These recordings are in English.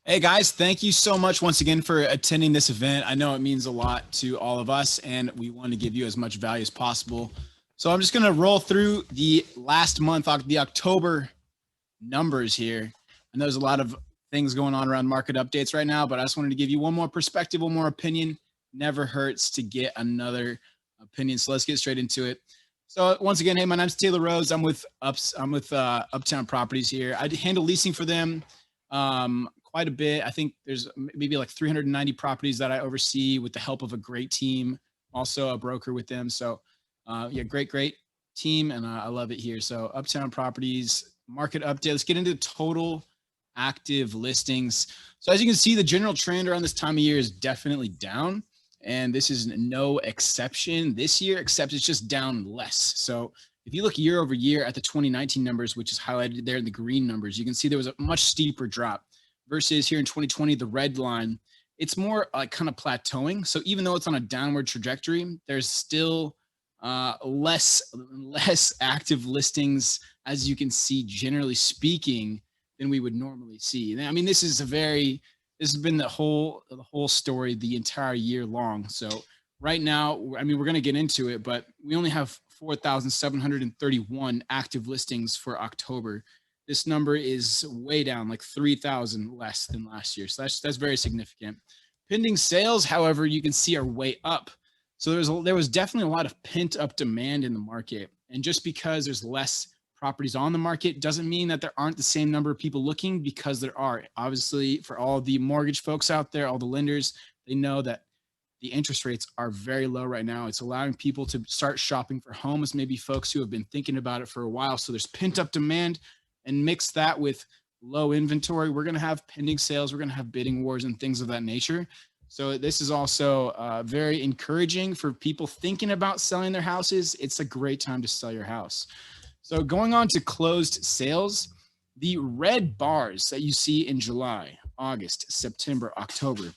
Hey guys, thank you so much once again for attending this event. I know it means a lot to all of us and we want to give you as much value as possible. So I'm just going to roll through the last month, the October numbers here. I know there's a lot of things going on around market updates right now, but I just wanted to give you one more perspective, one more opinion. Never hurts to get another opinion. So let's get straight into it. So once again, hey, my name's Taylor Rose. I'm with Uptown Properties here. I handle leasing for them quite a bit. I think there's maybe like 390 properties that I oversee with the help of a great team. Also a broker with them. So yeah, great team, and I love it here. So Uptown Properties market update. Let's get into total active listings. So as you can see, the general trend around this time of year is definitely down. And this is no exception this year, except it's just down less. So if you look year over year at the 2019 numbers, which is highlighted there in the green numbers, you can see there was a much steeper drop versus here in 2020, the red line, it's more like kind of plateauing. So even though it's on a downward trajectory, there's still less active listings, as you can see, generally speaking, than we would normally see. I mean, this has been the whole story the entire year long. So right now, I mean, we're going to get into it, but we only have 4,731 active listings for October. This number is way down, like 3,000 less than last year. So that's very significant. Pending sales, however, you can see are way up. So there was definitely a lot of pent up demand in the market. And just because there's less properties on the market doesn't mean that there aren't the same number of people looking, because there are. Obviously, for all the mortgage folks out there, all the lenders, they know that the interest rates are very low right now. It's allowing people to start shopping for homes, maybe folks who have been thinking about it for a while. So there's pent up demand, and mix that with low inventory. We're going to have pending sales. We're going to have bidding wars and things of that nature. So this is also very encouraging for people thinking about selling their houses. It's a great time to sell your house. So going on to closed sales, the red bars that you see in July, August, September, October,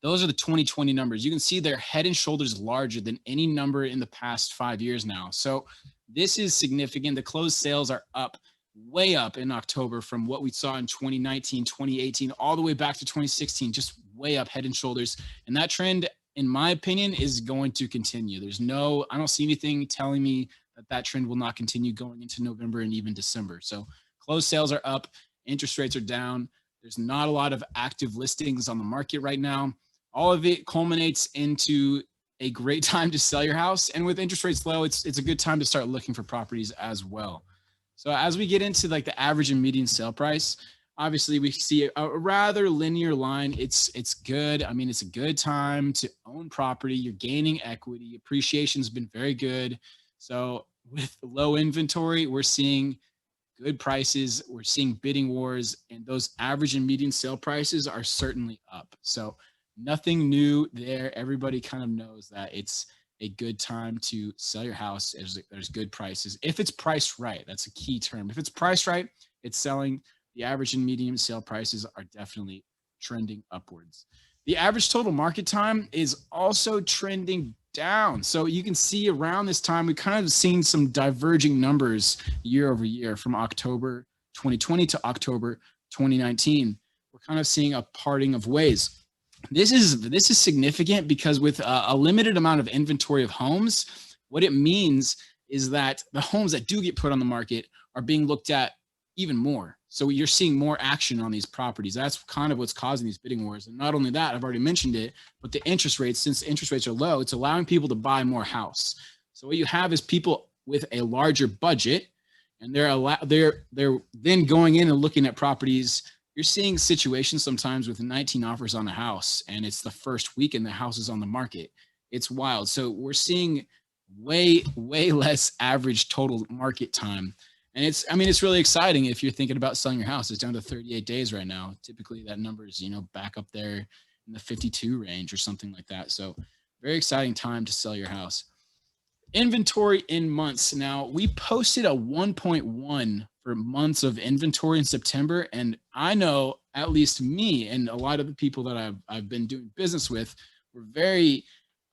those are the 2020 numbers. You can see they're head and shoulders larger than any number in the past 5 years now. So this is significant. The closed sales are up, way up in October from what we saw in 2019, 2018, all the way back to 2016, just way up, head and shoulders. And that trend, in my opinion, is going to continue. I don't see anything telling me that trend will not continue going into November and even December. So closed sales are up, interest rates are down. There's not a lot of active listings on the market right now. All of it culminates into a great time to sell your house. And with interest rates low, it's a good time to start looking for properties as well. So as we get into like the average and median sale price, obviously we see a rather linear line. It's good. I mean, it's a good time to own property. You're gaining equity. Appreciation's been very good. So with low inventory, we're seeing good prices. We're seeing bidding wars, and those average and median sale prices are certainly up. So nothing new there. Everybody kind of knows that it's a good time to sell your house. There's good prices. If it's priced right, that's a key term. If it's priced right, it's selling. The average and median sale prices are definitely trending upwards. The average total market time is also trending down. So you can see around this time, we kind of seen some diverging numbers year over year from October 2020 to October 2019. We're kind of seeing a parting of ways. This is significant because with a limited amount of inventory of homes, what it means is that the homes that do get put on the market are being looked at even more. So you're seeing more action on these properties. That's kind of what's causing these bidding wars. And not only that, I've already mentioned it, but the interest rates, since interest rates are low, it's allowing people to buy more house. So what you have is people with a larger budget, and they're then going in and looking at properties. You're seeing situations sometimes with 19 offers on a house, and it's the first weekend the house is on the market. It's wild. So we're seeing way less average total market time. And it's really exciting if you're thinking about selling your house. It's down to 38 days right now. Typically that number is, back up there in the 52 range or something like that. So very exciting time to sell your house. Inventory in months. Now, we posted a 1.1 for months of inventory in September. And I know at least me and a lot of the people that I've been doing business with were very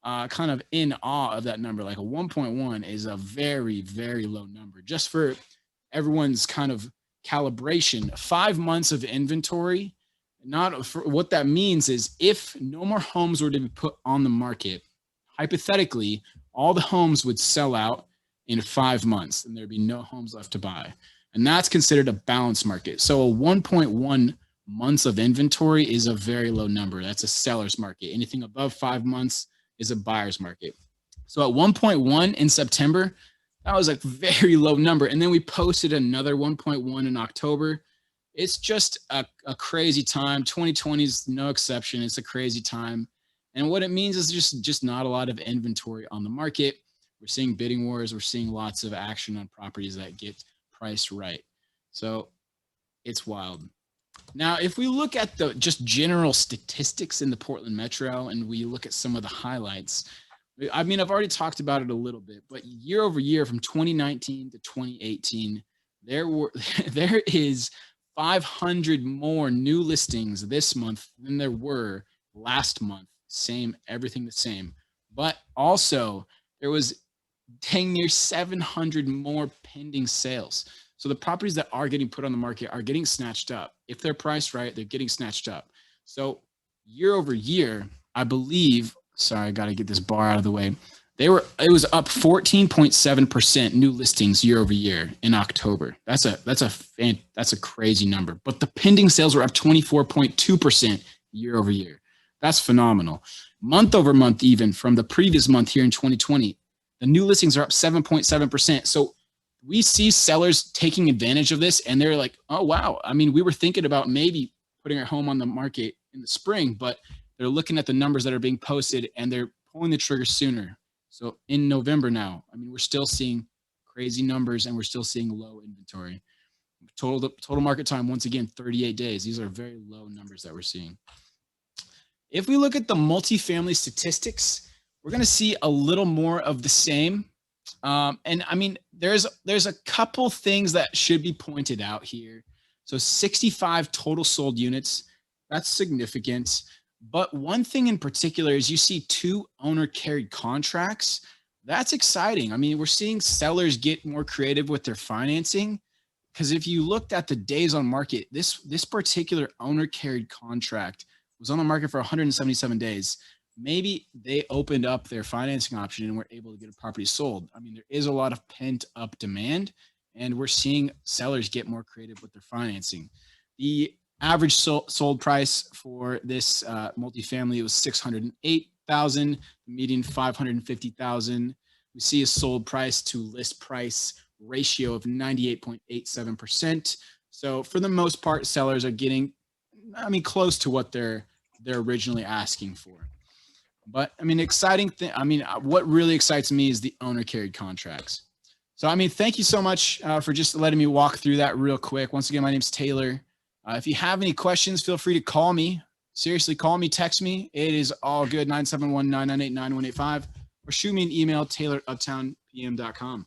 kind of in awe of that number. Like a 1.1 is a very, very low number. Just for everyone's kind of calibration, 5 months of inventory Not for, what that means is if no more homes were to be put on the market, hypothetically, all the homes would sell out in 5 months and there'd be no homes left to buy. And that's considered a balanced market. So a 1.1 months of inventory is a very low number. That's a seller's market. Anything above 5 months is a buyer's market. So at 1.1 in September, that was a very low number. And then we posted another 1.1 in October. It's just a crazy time. 2020 is no exception. It's a crazy time. And what it means is just not a lot of inventory on the market. We're seeing bidding wars. We're seeing lots of action on properties that get priced right. So it's wild. Now, if we look at the just general statistics in the Portland Metro and we look at some of the highlights, I mean, I've already talked about it a little bit, but year over year from 2019 to 2018, there is 500 more new listings this month than there were last month. Same, everything the same. But also there was dang near 700 more pending sales. So the properties that are getting put on the market are getting snatched up. If they're priced right, they're getting snatched up. So year over year, I believe, sorry, I got to get this bar out of the way. It was up 14.7% new listings year over year in October. That's a crazy number. But the pending sales were up 24.2% year over year. That's phenomenal. Month over month, even from the previous month here in 2020, the new listings are up 7.7%. So we see sellers taking advantage of this, and they're like, oh, wow. I mean, we were thinking about maybe putting our home on the market in the spring, but they're looking at the numbers that are being posted and they're pulling the trigger sooner. So in November now, I mean, we're still seeing crazy numbers and we're still seeing low inventory. Total market time, once again, 38 days. These are very low numbers that we're seeing. If we look at the multifamily statistics, we're going to see a little more of the same. And I mean, there's a couple things that should be pointed out here. So 65 total sold units, that's significant. But one thing in particular is you see 2 owner carried contracts. That's exciting. I mean, we're seeing sellers get more creative with their financing, because if you looked at the days on market, this particular owner carried contract was on the market for 177 days. Maybe they opened up their financing option and were able to get a property sold. I mean, there is a lot of pent up demand, and we're seeing sellers get more creative with their financing. The average sold price for this multifamily was $608,000, median $550,000. We see a sold price to list price ratio of 98.87%. So for the most part, sellers are getting, I mean, close to what they're originally asking for. But I mean, exciting thing. I mean, what really excites me is the owner carried contracts. So, I mean, thank you so much for just letting me walk through that real quick. Once again, my name's Taylor. If you have any questions, feel free to call me. Seriously, call me, text me. It is all good. 971-998-9185, or shoot me an email, taylor@uptownpm.com.